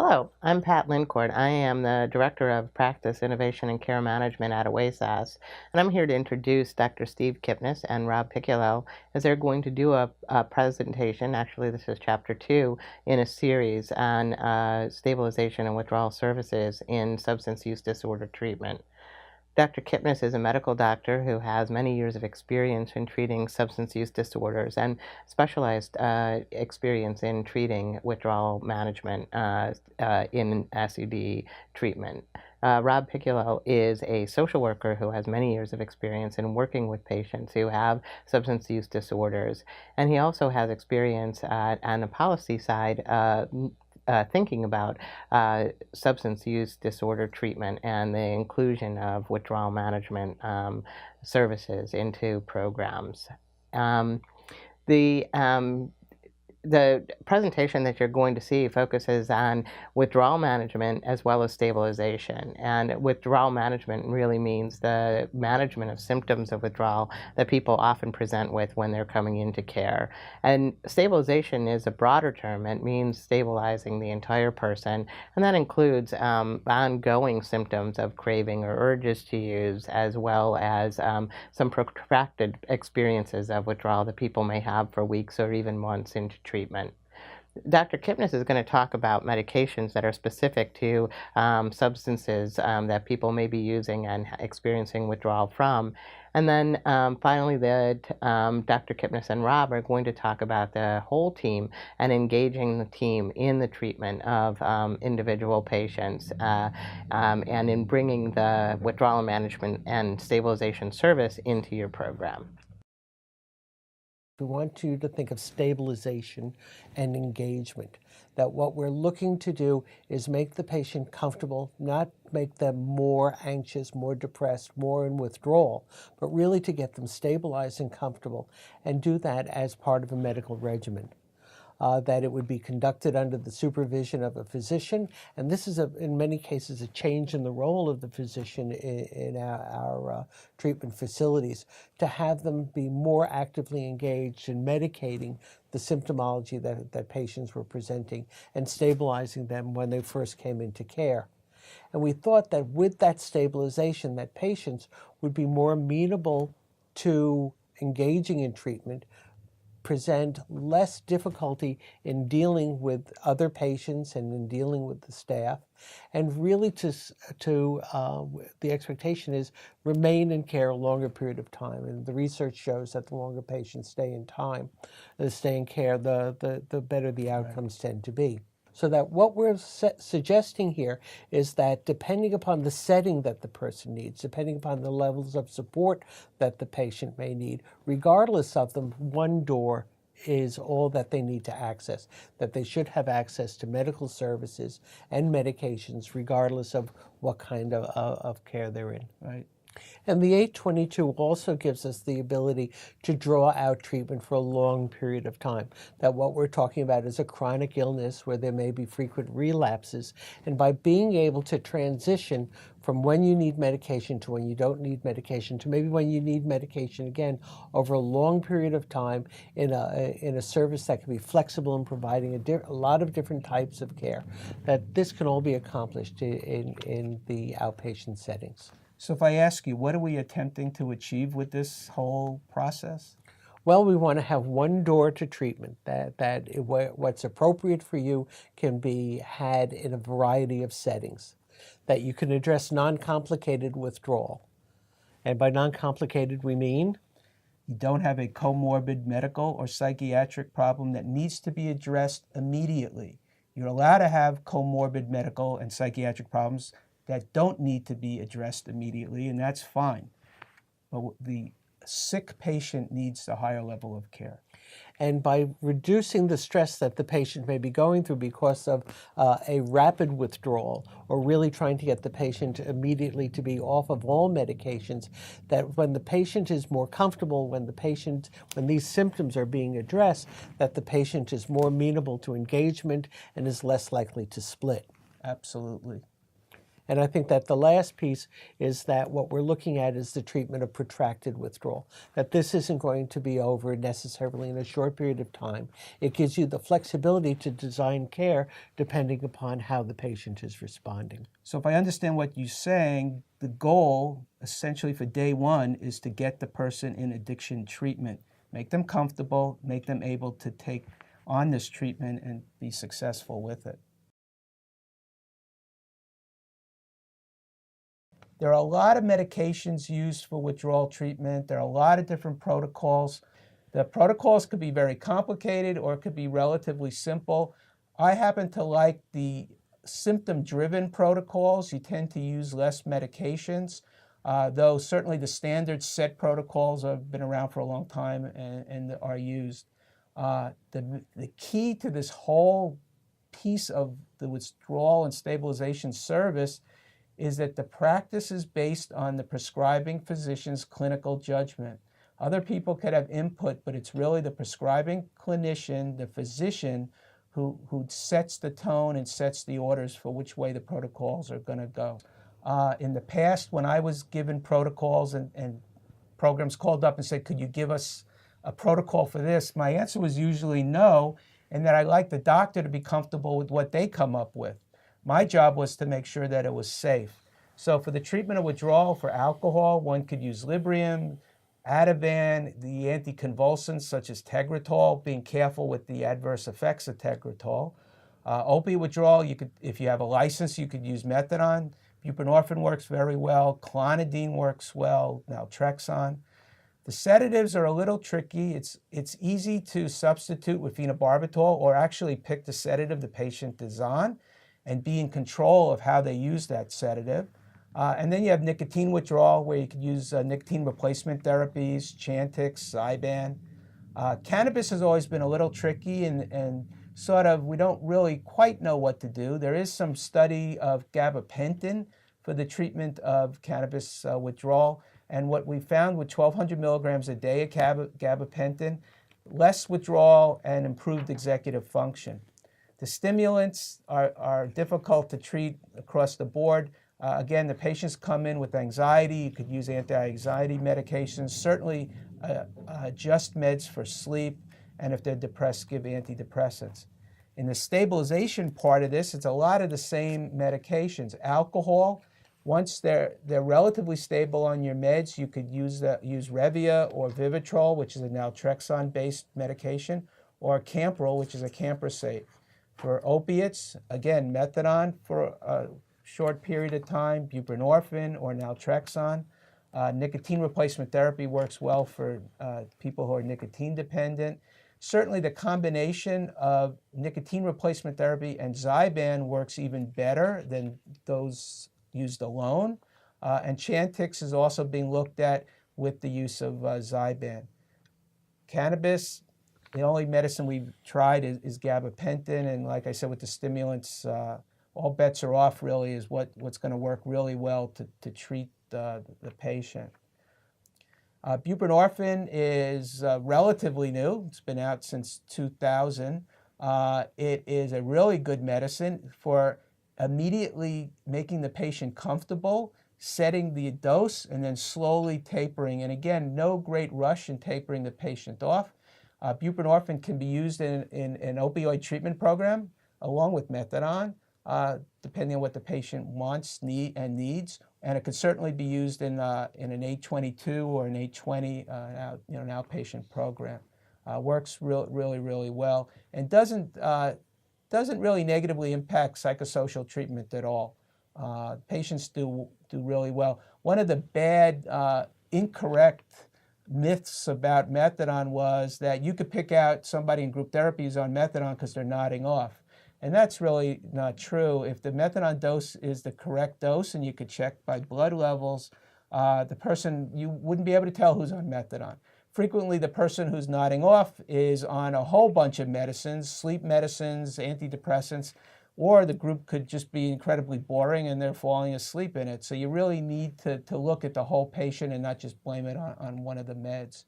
Hello, I'm Pat Lincourt. I am the Director of Practice, Innovation, and Care Management at Oasis, and I'm here to introduce Dr. Steve Kipnis and Rob Picciolo as they're going to do a presentation. Actually, this is Chapter 2 in a series on stabilization and withdrawal services in substance use disorder treatment. Dr. Kipnis is a medical doctor who has many years of experience in treating substance use disorders and specialized experience in treating withdrawal management in SUD treatment. Rob Picciolo is a social worker who has many years of experience in working with patients who have substance use disorders, and he also has experience on the policy side thinking about substance use disorder treatment and the inclusion of withdrawal management services into programs. Um, the the presentation that you're going to see focuses on withdrawal management as well as stabilization. And withdrawal management really means the management of symptoms of withdrawal that people often present with when they're coming into care. And stabilization is a broader term. It means stabilizing the entire person, and that includes ongoing symptoms of craving or urges to use, as well as some protracted experiences of withdrawal that people may have for weeks or even months into treatment. Dr. Kipnis is going to talk about medications that are specific to substances that people may be using and experiencing withdrawal from. And then finally, Dr. Kipnis and Rob are going to talk about the whole team and engaging the team in the treatment of individual patients and in bringing the withdrawal management and stabilization service into your program. We want you to think of stabilization and engagement, that what we're looking to do is make the patient comfortable, not make them more anxious, more depressed, more in withdrawal, but really to get them stabilized and comfortable, and do that as part of a medical regimen. That it would be conducted under the supervision of a physician. And this is, in many cases, a change in the role of the physician in our treatment facilities, to have them be more actively engaged in medicating the symptomology that patients were presenting and stabilizing them when they first came into care. And we thought that with that stabilization, that patients would be more amenable to engaging in treatment, present less difficulty in dealing with other patients and in dealing with the staff, and really the expectation is remain in care a longer period of time. And the research shows that the longer patients stay in care, the better the outcomes tend to be. So that what we're suggesting here is that depending upon the setting that the person needs, depending upon the levels of support that the patient may need, regardless of them, one door is all that they need to access, that they should have access to medical services and medications regardless of what kind of care they're in. Right. And the 822 also gives us the ability to draw out treatment for a long period of time. That what we're talking about is a chronic illness where there may be frequent relapses. And by being able to transition from when you need medication to when you don't need medication to maybe when you need medication again over a long period of time in a service that can be flexible in providing a lot of different types of care, that this can all be accomplished in the outpatient settings. So if I ask you, what are we attempting to achieve with this whole process? Well, we want to have one door to treatment, that what's appropriate for you can be had in a variety of settings, that you can address non-complicated withdrawal. And by non-complicated, we mean? You don't have a comorbid medical or psychiatric problem that needs to be addressed immediately. You're allowed to have comorbid medical and psychiatric problems that don't need to be addressed immediately, and that's fine. But the sick patient needs a higher level of care. And by reducing the stress that the patient may be going through because of a rapid withdrawal, or really trying to get the patient immediately to be off of all medications, that when the patient is more comfortable, when these symptoms are being addressed, that the patient is more amenable to engagement and is less likely to split. Absolutely. And I think that the last piece is that what we're looking at is the treatment of protracted withdrawal, that this isn't going to be over necessarily in a short period of time. It gives you the flexibility to design care depending upon how the patient is responding. So if I understand what you're saying, the goal essentially for day one is to get the person in addiction treatment, make them comfortable, make them able to take on this treatment and be successful with it. There are a lot of medications used for withdrawal treatment. There are a lot of different protocols. The protocols could be very complicated or it could be relatively simple. I happen to like the symptom-driven protocols. You tend to use less medications, though certainly the standard set protocols have been around for a long time and are used. The key to this whole piece of the withdrawal and stabilization service is that the practice is based on the prescribing physician's clinical judgment. Other people could have input, but it's really the prescribing clinician, the physician, who sets the tone and sets the orders for which way the protocols are going to go. In the past, when I was given protocols and programs called up and said, could you give us a protocol for this? My answer was usually no, and that I like the doctor to be comfortable with what they come up with. My job was to make sure that it was safe. So for the treatment of withdrawal for alcohol, one could use Librium, Ativan, the anticonvulsants such as Tegretol, being careful with the adverse effects of Tegretol. Opiate withdrawal, if you have a license, you could use methadone. Buprenorphine works very well. Clonidine works well. Naltrexone. The sedatives are a little tricky. It's easy to substitute with phenobarbital or actually pick the sedative the patient is on and be in control of how they use that sedative. And then you have nicotine withdrawal, where you could use nicotine replacement therapies, Chantix, Zyban. Cannabis has always been a little tricky and sort of we don't really quite know what to do. There is some study of gabapentin for the treatment of cannabis withdrawal. And what we found with 1,200 milligrams a day of gabapentin, less withdrawal and improved executive function. The stimulants are difficult to treat across the board. Again, the patients come in with anxiety. You could use anti-anxiety medications, certainly adjust meds for sleep, and if they're depressed, give antidepressants. In the stabilization part of this, it's a lot of the same medications. Alcohol, once they're relatively stable on your meds, you could use Revia or Vivitrol, which is a naltrexone-based medication, or Campril, which is a camprosate. For opiates, again, methadone for a short period of time, buprenorphine or naltrexone. Nicotine replacement therapy works well for people who are nicotine dependent. Certainly the combination of nicotine replacement therapy and Zyban works even better than those used alone. And Chantix is also being looked at with the use of Zyban. Cannabis, the only medicine we've tried is gabapentin, and like I said, with the stimulants, all bets are off really is what's going to work really well to treat the patient. Buprenorphine is relatively new. It's been out since 2000. It is a really good medicine for immediately making the patient comfortable, setting the dose, and then slowly tapering. And again, no great rush in tapering the patient off. Buprenorphine can be used in an opioid treatment program along with methadone, depending on what the patient wants, needs. And it could certainly be used in an 822 or an 820, an outpatient program. Works really well, and doesn't really negatively impact psychosocial treatment at all. Patients do really well. One of the bad, incorrect myths about methadone was that you could pick out somebody in group therapy who's on methadone because they're nodding off. And that's really not true. If the methadone dose is the correct dose, and you could check by blood levels, the person, you wouldn't be able to tell who's on methadone. Frequently, the person who's nodding off is on a whole bunch of medicines, sleep medicines, antidepressants, or the group could just be incredibly boring and they're falling asleep in it. So you really need to look at the whole patient and not just blame it on one of the meds.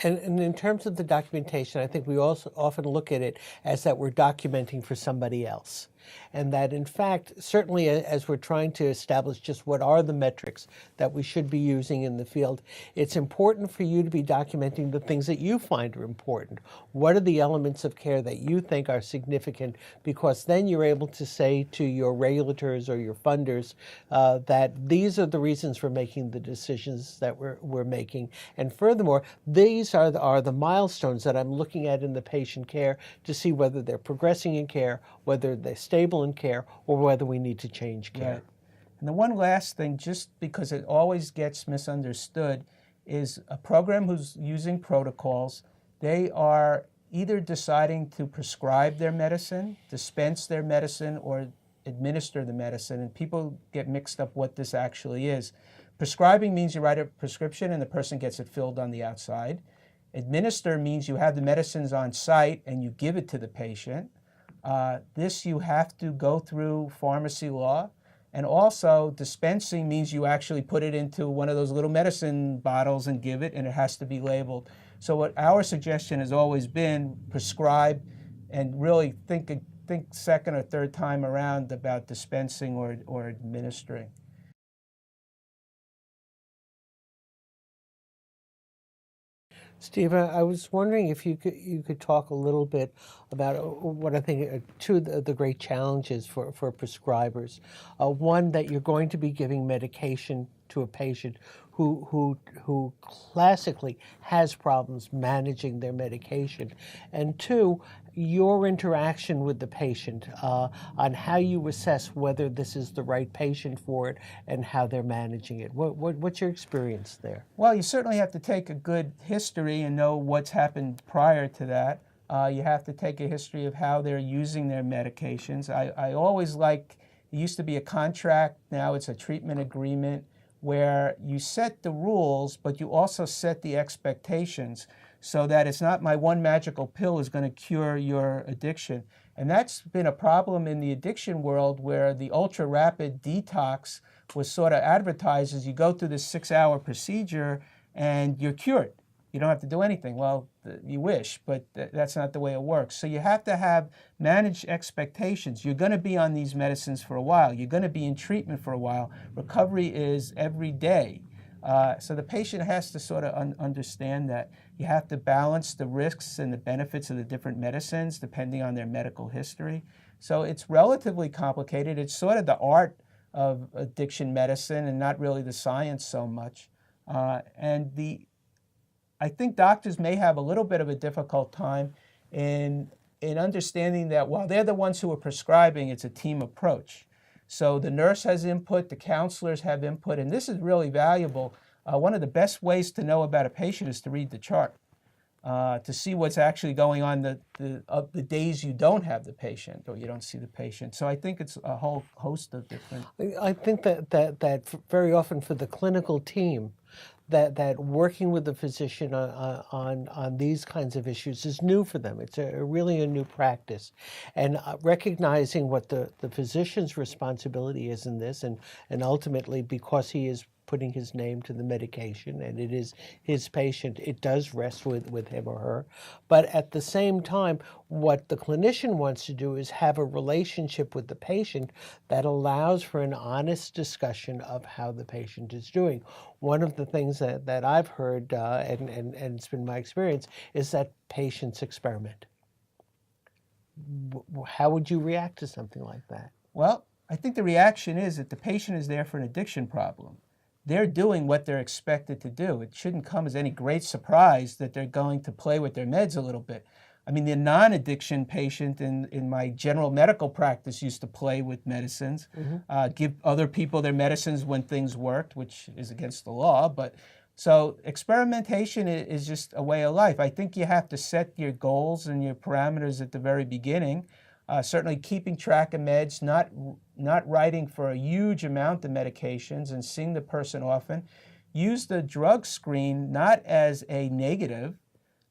And in terms of the documentation, I think we also often look at it as that we're documenting for somebody else. And that, in fact, certainly as we're trying to establish just what are the metrics that we should be using in the field, it's important for you to be documenting the things that you find are important. What are the elements of care that you think are significant? Because then you're able to say to your regulators or your funders that these are the reasons for making the decisions that we're making. And furthermore, these are the milestones that I'm looking at in the patient care to see whether they're progressing in care, whether they're stable in care, or whether we need to change care. Right. And the one last thing, just because it always gets misunderstood, is a program who's using protocols, they are either deciding to prescribe their medicine, dispense their medicine, or administer the medicine, and people get mixed up what this actually is. Prescribing means you write a prescription and the person gets it filled on the outside. Administer means you have the medicines on site and you give it to the patient. This you have to go through pharmacy law. And also dispensing means you actually put it into one of those little medicine bottles and give it, and it has to be labeled. So what our suggestion has always been, prescribe and really think second or third time around about dispensing or administering. Steve, I was wondering if you could talk a little bit about what I think are two of the great challenges for prescribers. One, that you're going to be giving medication to a patient who classically has problems managing their medication, and two, your interaction with the patient on how you assess whether this is the right patient for it and how they're managing it. What's your experience there? Well, you certainly have to take a good history and know what's happened prior to that. You have to take a history of how they're using their medications. I always like, it used to be a contract, now it's a treatment agreement, where you set the rules, but you also set the expectations so that it's not my one magical pill is going to cure your addiction. And that's been a problem in the addiction world, where the ultra-rapid detox was sort of advertised as you go through this 6-hour procedure and you're cured. You don't have to do anything. Well, you wish, but that's not the way it works. So you have to manage expectations. You're going to be on these medicines for a while. You're going to be in treatment for a while. Recovery is every day. So the patient has to sort of understand that you have to balance the risks and the benefits of the different medicines depending on their medical history. So it's relatively complicated. It's sort of the art of addiction medicine and not really the science so much. I think doctors may have a little bit of a difficult time in understanding that while they're the ones who are prescribing, it's a team approach. So the nurse has input, the counselors have input, and this is really valuable. One of the best ways to know about a patient is to read the chart, to see what's actually going on the days you don't have the patient or you don't see the patient. So I think it's a whole host of different. I think that very often for the clinical team, that working with the physician on these kinds of issues is new for them. It's really a new practice. And recognizing what the physician's responsibility is in this, and ultimately, because he is putting his name to the medication and it is his patient, it does rest with him or her. But at the same time, what the clinician wants to do is have a relationship with the patient that allows for an honest discussion of how the patient is doing. One of the things that I've heard, and it's been my experience, is that patients experiment. How would you react to something like that? Well, I think the reaction is that the patient is there for an addiction problem. They're doing what they're expected to do. It shouldn't come as any great surprise that they're going to play with their meds a little bit. I mean, the non-addiction patient in my general medical practice used to play with medicines, give other people their medicines when things worked, which is against the law. But so experimentation is just a way of life. I think you have to set your goals and your parameters at the very beginning. Certainly keeping track of meds, not writing for a huge amount of medications and seeing the person often. Use the drug screen not as a negative,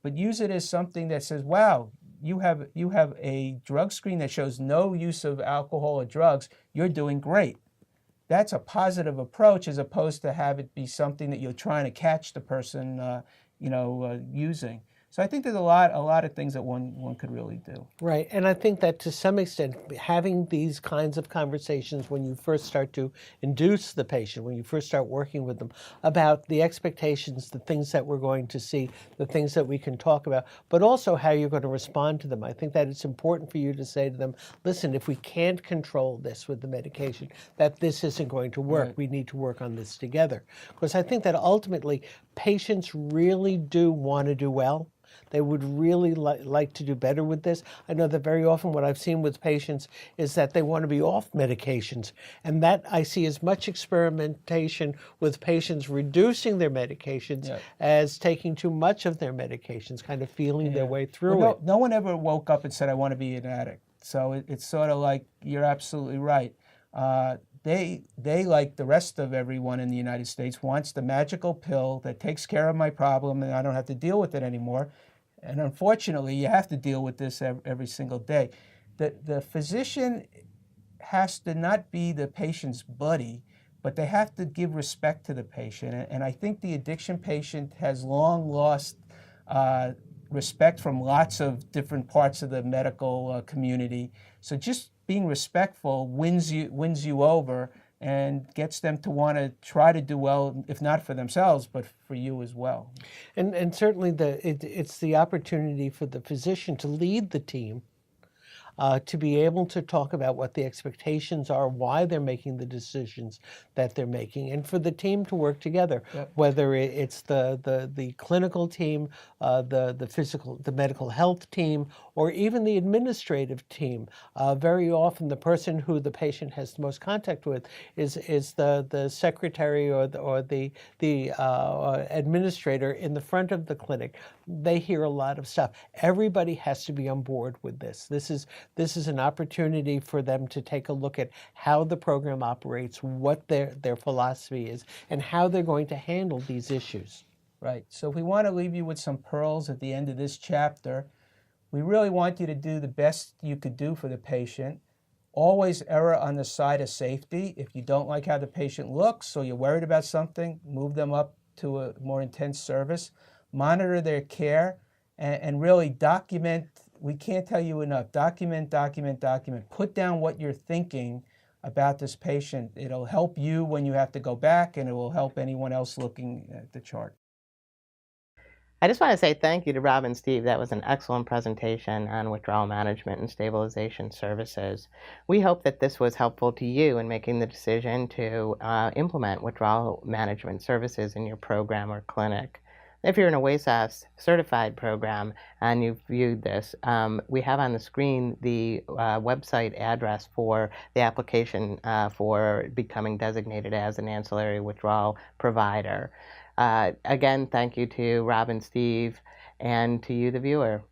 but use it as something that says, wow, you have a drug screen that shows no use of alcohol or drugs, you're doing great. That's a positive approach as opposed to have it be something that you're trying to catch the person using. So I think there's a lot of things that one could really do. Right. And I think that to some extent, having these kinds of conversations when you first start to induce the patient, when you first start working with them about the expectations, the things that we're going to see, the things that we can talk about, but also how you're going to respond to them. I think that it's important for you to say to them, listen, if we can't control this with the medication, that this isn't going to work. Right. We need to work on this together. Because I think that ultimately patients really do want to do well. They would really like to do better with this. I know that very often what I've seen with patients is that they want to be off medications. And that I see as much experimentation with patients reducing their medications as taking too much of their medications, kind of feeling their way through it. No one ever woke up and said, I want to be an addict. So it's sort of like, you're absolutely right. They, like the rest of everyone in the United States, wants the magical pill that takes care of my problem and I don't have to deal with it anymore. And unfortunately, you have to deal with this every single day. The physician has to not be the patient's buddy, but they have to give respect to the patient. And I think the addiction patient has long lost respect from lots of different parts of the medical community. So just being respectful wins you over and gets them to want to try to do well, if not for themselves, but for you as well. And certainly it's the opportunity for the physician to lead the team, to be able to talk about what the expectations are, why they're making the decisions that they're making, and for the team to work together, whether it's the clinical team, the medical health team, or even the administrative team. Very often the person who the patient has the most contact with is the secretary or the administrator in the front of the clinic. They hear a lot of stuff. Everybody has to be on board with this. This is an opportunity for them to take a look at how the program operates, what their philosophy is, and how they're going to handle these issues. Right. So if we want to leave you with some pearls at the end of this chapter, we really want you to do the best you could do for the patient. Always err on the side of safety. If you don't like how the patient looks or you're worried about something, move them up to a more intense service. Monitor their care and really document. We can't tell you enough. Document. Put down what you're thinking about this patient. It'll help you when you have to go back, and it will help anyone else looking at the chart. I just want to say thank you to Rob and Steve. That was an excellent presentation on withdrawal management and stabilization services. We hope that this was helpful to you in making the decision to implement withdrawal management services in your program or clinic. If you're in a WASAS certified program and you've viewed this, we have on the screen the website address for the application for becoming designated as an ancillary withdrawal provider. Again, thank you to Rob and Steve, and to you, the viewer.